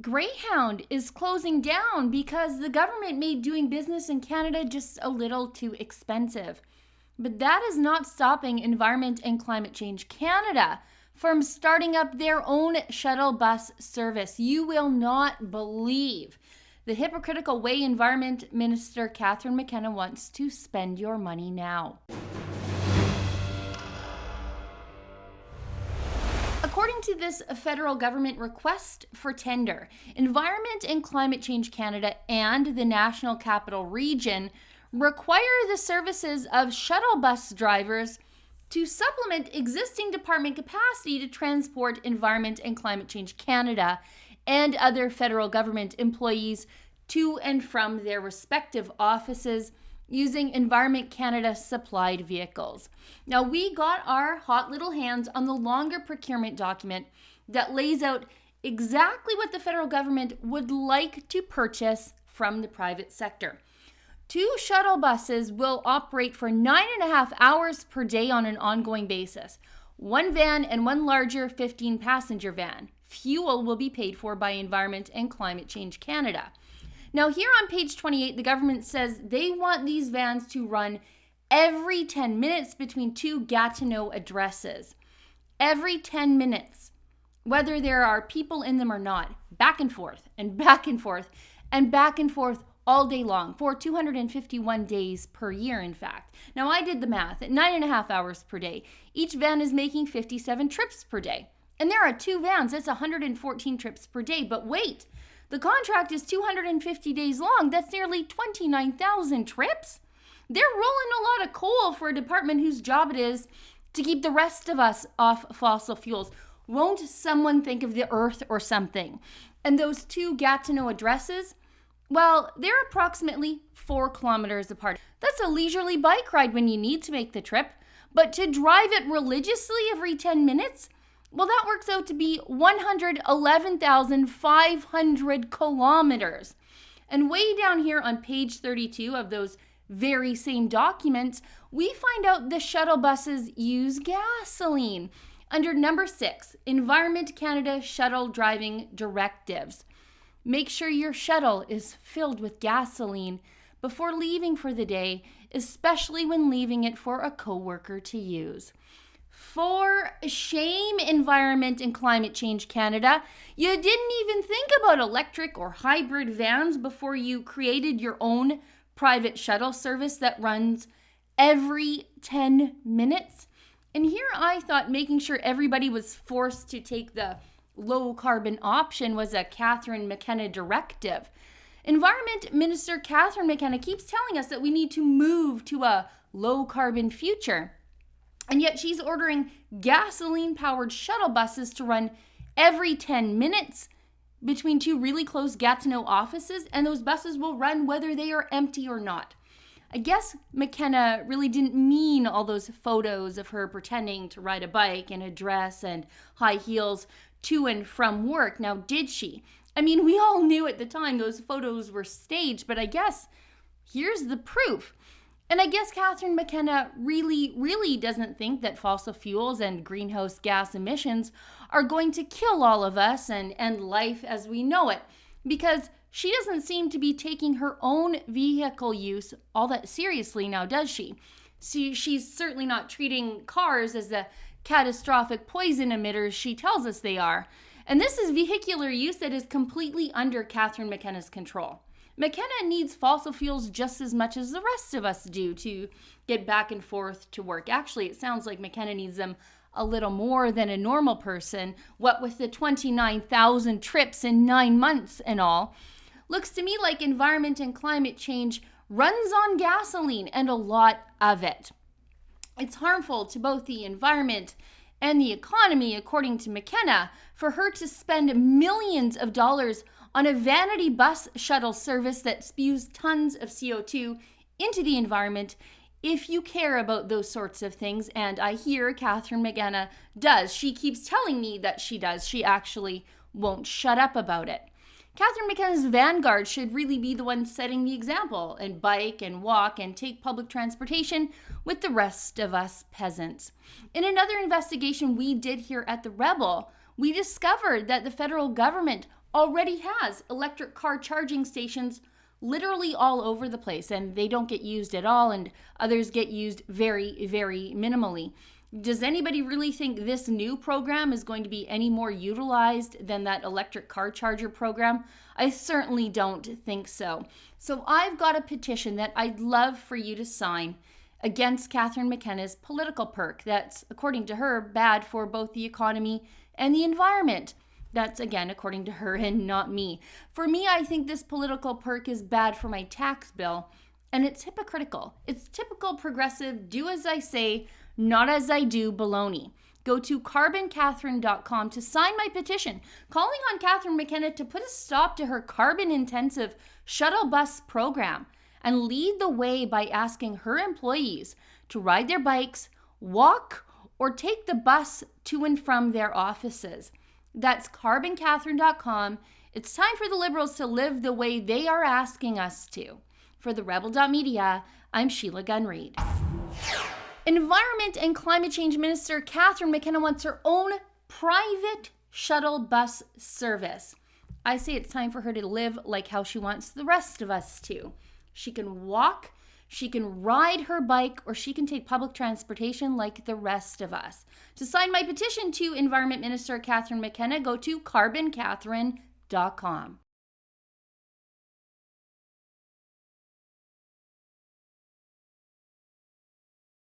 Greyhound is closing down because the government made doing business in Canada just a little too expensive. But that is not stopping Environment and Climate Change Canada from starting up their own shuttle bus service. You will not believe the hypocritical way Environment Minister Catherine McKenna wants to spend your money now. According to this federal government request for tender, Environment and Climate Change Canada and the National Capital Region require the services of shuttle bus drivers to supplement existing department capacity to transport Environment and Climate Change Canada and other federal government employees to and from their respective offices using Environment Canada supplied vehicles. Now, we got our hot little hands on the longer procurement document that lays out exactly what the federal government would like to purchase from the private sector. 2 shuttle buses will operate for 9.5 hours per day on an ongoing basis. 1 van and 1 larger 15-passenger van. Fuel will be paid for by Environment and Climate Change Canada. Now, here on page 28, the government says they want these vans to run every 10 minutes between 2 Gatineau addresses. Every 10 minutes, whether there are people in them or not, back and forth and back and forth and back and forth all day long for 251 days per year, in fact. Now, I did the math at 9.5 hours per day. Each van is making 57 trips per day. And there are 2 vans, that's 114 trips per day. But wait, the contract is 250 days long. That's nearly 29,000 trips. They're rolling a lot of coal for a department whose job it is to keep the rest of us off fossil fuels. Won't someone think of the earth or something? And those 2 Gatineau addresses, well, they're approximately 4 kilometers apart. That's a leisurely bike ride when you need to make the trip. But to drive it religiously every 10 minutes, well, that works out to be 111,500 kilometers. And way down here on page 32 of those very same documents, we find out the shuttle buses use gasoline. Under number 6, Environment Canada Shuttle Driving Directives. Make sure your shuttle is filled with gasoline before leaving for the day, especially when leaving it for a coworker to use. For shame, Environment and Climate Change Canada. You didn't even think about electric or hybrid vans before you created your own private shuttle service that runs every 10 minutes. And here I thought making sure everybody was forced to take the low carbon option was a Catherine McKenna directive. Environment Minister Catherine McKenna keeps telling us that we need to move to a low carbon future. And yet she's ordering gasoline-powered shuttle buses to run every 10 minutes between 2 really close Gatineau offices, and those buses will run whether they are empty or not. I guess McKenna really didn't mean all those photos of her pretending to ride a bike in a dress and high heels to and from work. Now, did she? I mean, we all knew at the time those photos were staged, but I guess here's the proof. And I guess Catherine McKenna really doesn't think that fossil fuels and greenhouse gas emissions are going to kill all of us and end life as we know it, because she doesn't seem to be taking her own vehicle use all that seriously now, does she? She's certainly not treating cars as the catastrophic poison emitters she tells us they are. And this is vehicular use that is completely under Catherine McKenna's control. McKenna needs fossil fuels just as much as the rest of us do to get back and forth to work. Actually, it sounds like McKenna needs them a little more than a normal person. What with the 29,000 trips in 9 months and all. Looks to me like Environment and Climate Change runs on gasoline, and a lot of it. It's harmful to both the environment and the economy, according to McKenna, for her to spend millions of dollars on a vanity bus shuttle service that spews tons of CO2 into the environment. If you care about those sorts of things, and I hear Catherine McKenna does, she keeps telling me that she does, she actually won't shut up about it. Catherine McKenna's vanguard should really be the one setting the example and bike and walk and take public transportation with the rest of us peasants. In another investigation we did here at the Rebel, we discovered that the federal government already has electric car charging stations literally all over the place, and they don't get used at all, and others get used very, very minimally. Does anybody really think this new program is going to be any more utilized than that electric car charger program? I certainly don't think so. So I've got a petition that I'd love for you to sign against Catherine McKenna's political perk that's, according to her, bad for both the economy and the environment. That's, again, according to her and not me. For me, I think this political perk is bad for my tax bill, and it's hypocritical. It's typical progressive, do as I say, not as I do baloney. Go to carboncatherine.com to sign my petition, calling on Catherine McKenna to put a stop to her carbon-intensive shuttle bus program and lead the way by asking her employees to ride their bikes, walk, or take the bus to and from their offices. That's carboncatherine.com. It's time for the Liberals to live the way they are asking us to. For the Rebel.Media, I'm Sheila Gunn Reid. Environment and Climate Change Minister Catherine McKenna wants her own private shuttle bus service. I say it's time for her to live like how she wants the rest of us to. She can walk, she can ride her bike, or she can take public transportation like the rest of us. To sign my petition to Environment Minister Catherine McKenna, go to carboncatherine.com.